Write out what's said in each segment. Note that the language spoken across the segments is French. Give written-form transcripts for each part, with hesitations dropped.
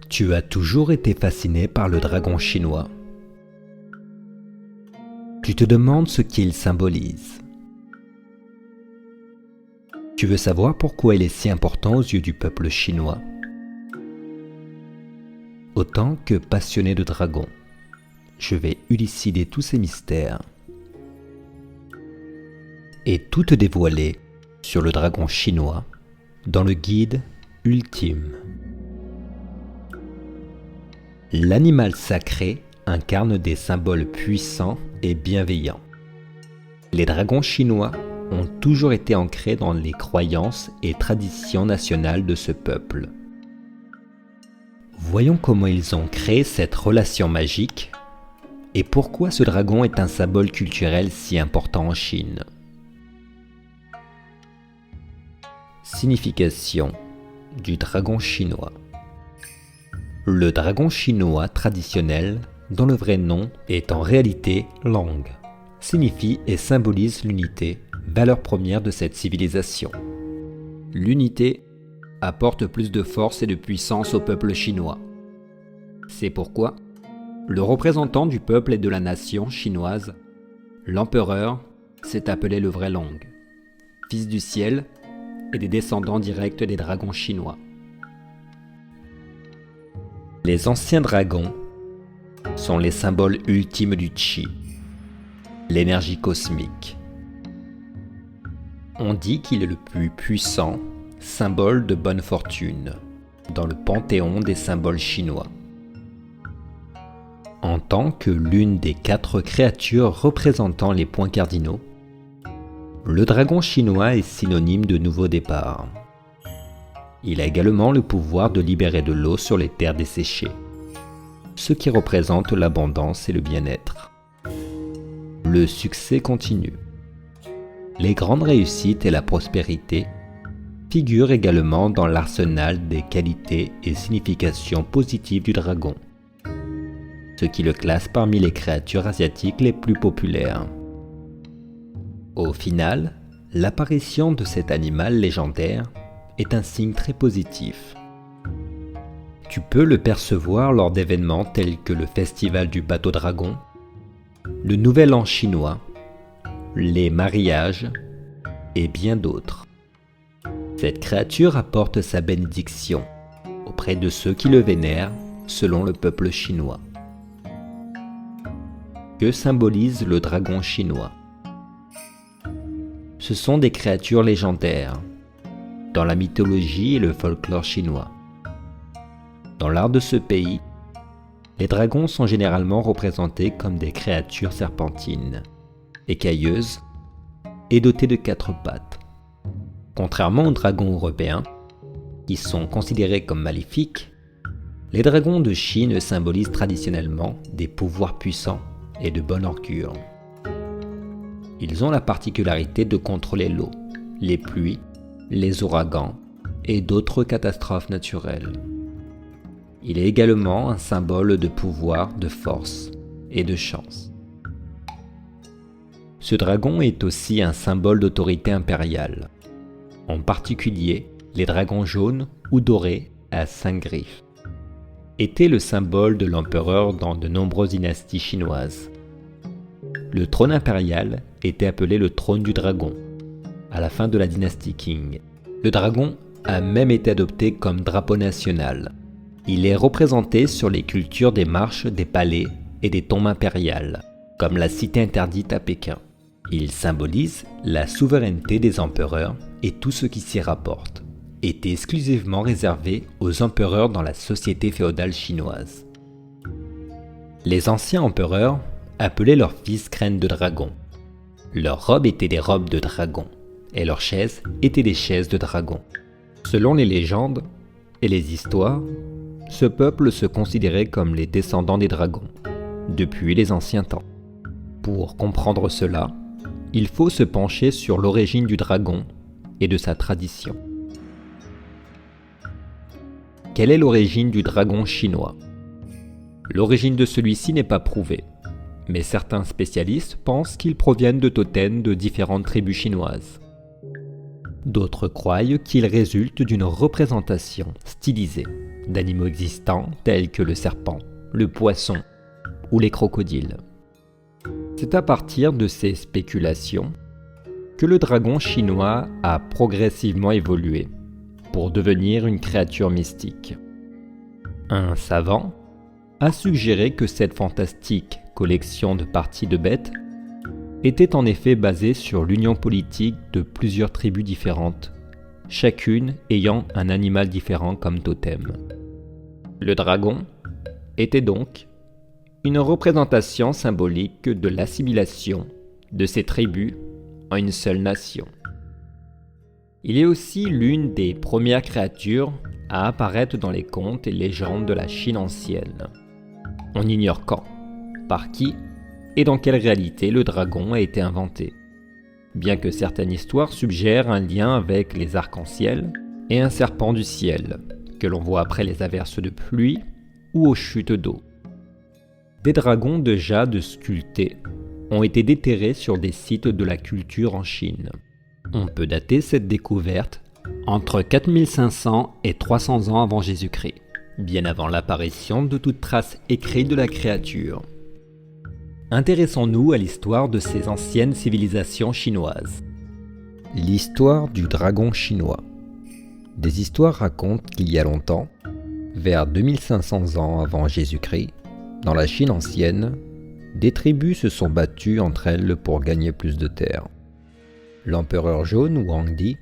Tu as toujours été fasciné par le dragon chinois. Tu te demandes ce qu'il symbolise. Tu veux savoir pourquoi il est si important aux yeux du peuple chinois. Autant que passionné de dragons, je vais élucider tous ces mystères et tout te dévoiler sur le dragon chinois dans le guide ultime. L'animal sacré incarne des symboles puissants et bienveillants. Les dragons chinois ont toujours été ancrés dans les croyances et traditions nationales de ce peuple. Voyons comment ils ont créé cette relation magique et pourquoi ce dragon est un symbole culturel si important en Chine. Signification du dragon chinois. Le dragon chinois traditionnel, dont le vrai nom est en réalité Long, signifie et symbolise l'unité, valeur première de cette civilisation. L'unité apporte plus de force et de puissance au peuple chinois. C'est pourquoi le représentant du peuple et de la nation chinoise, l'empereur, s'est appelé le vrai Long, fils du ciel et des descendants directs des dragons chinois. Les anciens dragons sont les symboles ultimes du Qi, l'énergie cosmique. On dit qu'il est le plus puissant symbole de bonne fortune dans le panthéon des symboles chinois. En tant que l'une des 4 créatures représentant les points cardinaux, le dragon chinois est synonyme de nouveau départ. Il a également le pouvoir de libérer de l'eau sur les terres desséchées, ce qui représente l'abondance et le bien-être. Le succès continue. Les grandes réussites et la prospérité figurent également dans l'arsenal des qualités et significations positives du dragon, ce qui le classe parmi les créatures asiatiques les plus populaires. Au final, l'apparition de cet animal légendaire est un signe très positif. Tu peux le percevoir lors d'événements tels que le festival du bateau dragon, le nouvel an chinois, les mariages et bien d'autres. Cette créature apporte sa bénédiction auprès de ceux qui le vénèrent selon le peuple chinois. Que symbolise le dragon chinois? Ce sont des créatures légendaires dans la mythologie et le folklore chinois. Dans l'art de ce pays, les dragons sont généralement représentés comme des créatures serpentines, écailleuses et dotées de 4 pattes. Contrairement aux dragons européens, qui sont considérés comme maléfiques, les dragons de Chine symbolisent traditionnellement des pouvoirs puissants et de bonne augure. Ils ont la particularité de contrôler l'eau, les pluies, les ouragans et d'autres catastrophes naturelles. Il est également un symbole de pouvoir, de force et de chance. Ce dragon est aussi un symbole d'autorité impériale, en particulier les dragons jaunes ou dorés à 5 griffes étaient le symbole de l'empereur dans de nombreuses dynasties chinoises. Le trône impérial était appelé le trône du dragon à la fin de la dynastie Qing. Le dragon a même été adopté comme drapeau national. Il est représenté sur les cultures des marches des palais et des tombes impériales, comme la cité interdite à Pékin. Il symbolise la souveraineté des empereurs et tout ce qui s'y rapporte, était exclusivement réservé aux empereurs dans la société féodale chinoise. Les anciens empereurs appelaient leurs fils crênes de dragon. Leurs robes étaient des robes de dragon, et leurs chaises étaient des chaises de dragon. Selon les légendes et les histoires, ce peuple se considérait comme les descendants des dragons, depuis les anciens temps. Pour comprendre cela, il faut se pencher sur l'origine du dragon et de sa tradition. Quelle est l'origine du dragon chinois? L'origine de celui-ci n'est pas prouvée, mais certains spécialistes pensent qu'ils proviennent de totems de différentes tribus chinoises. D'autres croient qu'il résulte d'une représentation stylisée d'animaux existants tels que le serpent, le poisson ou les crocodiles. C'est à partir de ces spéculations que le dragon chinois a progressivement évolué pour devenir une créature mystique. Un savant a suggéré que cette fantastique collection de parties de bêtes était en effet basée sur l'union politique de plusieurs tribus différentes, chacune ayant un animal différent comme totem. Le dragon était donc une représentation symbolique de l'assimilation de ces tribus en une seule nation. Il est aussi l'une des premières créatures à apparaître dans les contes et légendes de la Chine ancienne. On ignore quand, par qui et dans quelle réalité le dragon a été inventé, bien que certaines histoires suggèrent un lien avec les arcs-en-ciel et un serpent du ciel, que l'on voit après les averses de pluie ou aux chutes d'eau. Des dragons de jade sculptés ont été déterrés sur des sites de la culture en Chine. On peut dater cette découverte entre 4500 et 300 ans avant Jésus-Christ, bien avant l'apparition de toute trace écrite de la créature. Intéressons-nous à l'histoire de ces anciennes civilisations chinoises. L'histoire du dragon chinois. Des histoires racontent qu'il y a longtemps, vers 2500 ans avant Jésus-Christ, dans la Chine ancienne, des tribus se sont battues entre elles pour gagner plus de terre. L'empereur jaune Wang Di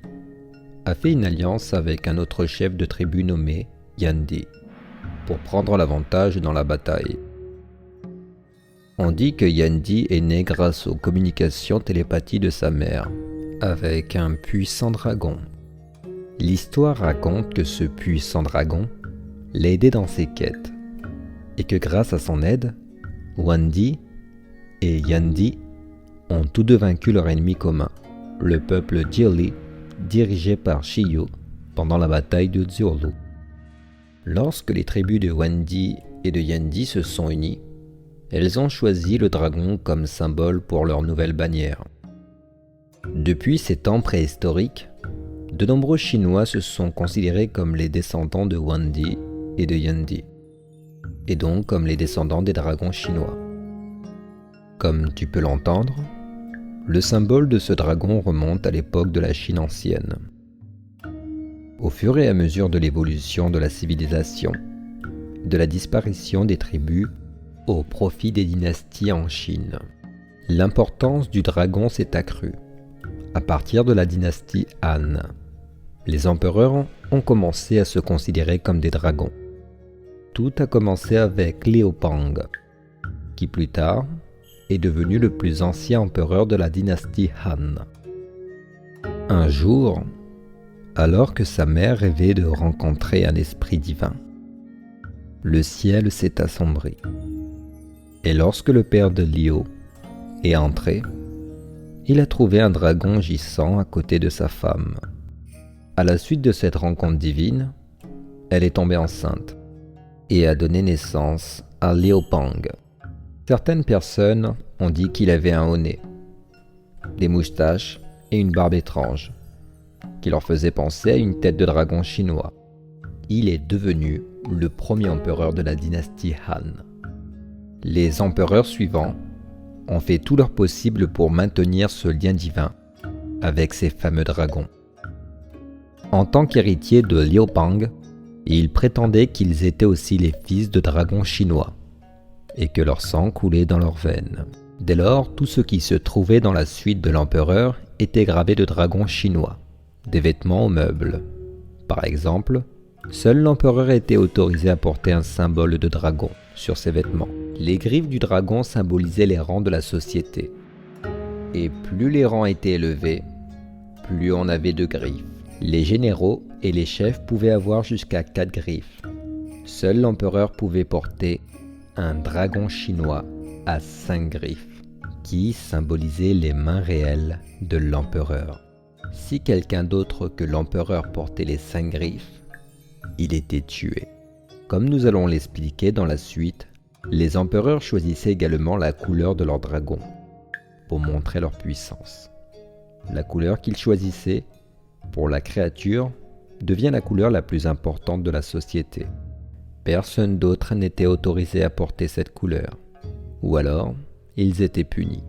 a fait une alliance avec un autre chef de tribu nommé Yan Di pour prendre l'avantage dans la bataille. On dit que Yan Di est né grâce aux communications télépathiques de sa mère avec un puissant dragon. L'histoire raconte que ce puissant dragon l'a aidé dans ses quêtes et que grâce à son aide, Wang Di et Yan Di ont tous deux vaincu leur ennemi commun, le peuple Jiuli, dirigé par Shiyu pendant la bataille de Zhuolu. Lorsque les tribus de Wang Di et de Yan Di se sont unies, elles ont choisi le dragon comme symbole pour leur nouvelle bannière. Depuis ces temps préhistoriques, de nombreux Chinois se sont considérés comme les descendants de Wang Di et de Yan Di, et donc comme les descendants des dragons chinois. Comme tu peux l'entendre, le symbole de ce dragon remonte à l'époque de la Chine ancienne. Au fur et à mesure de l'évolution de la civilisation, de la disparition des tribus au profit des dynasties en Chine, l'importance du dragon s'est accrue. À partir de la dynastie Han, les empereurs ont commencé à se considérer comme des dragons. Tout a commencé avec Liu Bang, qui plus tard est devenu le plus ancien empereur de la dynastie Han. Un jour, alors que sa mère rêvait de rencontrer un esprit divin, le ciel s'est assombri. Et lorsque le père de Liu est entré, il a trouvé un dragon gissant à côté de sa femme. À la suite de cette rencontre divine, elle est tombée enceinte et a donné naissance à Liu Bang. Certaines personnes ont dit qu'il avait un haut nez, des moustaches et une barbe étrange, qui leur faisait penser à une tête de dragon chinois. Il est devenu le premier empereur de la dynastie Han. Les empereurs suivants ont fait tout leur possible pour maintenir ce lien divin avec ces fameux dragons. En tant qu'héritier de Liu Bang, ils prétendaient qu'ils étaient aussi les fils de dragons chinois et que leur sang coulait dans leurs veines. Dès lors, tout ce qui se trouvait dans la suite de l'empereur était gravé de dragons chinois, des vêtements aux meubles. Par exemple, seul l'empereur était autorisé à porter un symbole de dragon sur ses vêtements. Les griffes du dragon symbolisaient les rangs de la société. Et plus les rangs étaient élevés, plus on avait de griffes. Les généraux et les chefs pouvaient avoir jusqu'à 4 griffes. Seul l'empereur pouvait porter un dragon chinois à 5 griffes, qui symbolisait les mains réelles de l'empereur. Si quelqu'un d'autre que l'empereur portait les 5 griffes, il était tué. Comme nous allons l'expliquer dans la suite, les empereurs choisissaient également la couleur de leur dragon pour montrer leur puissance. La couleur qu'ils choisissaient pour la créature devient la couleur la plus importante de la société. Personne d'autre n'était autorisé à porter cette couleur, ou alors ils étaient punis.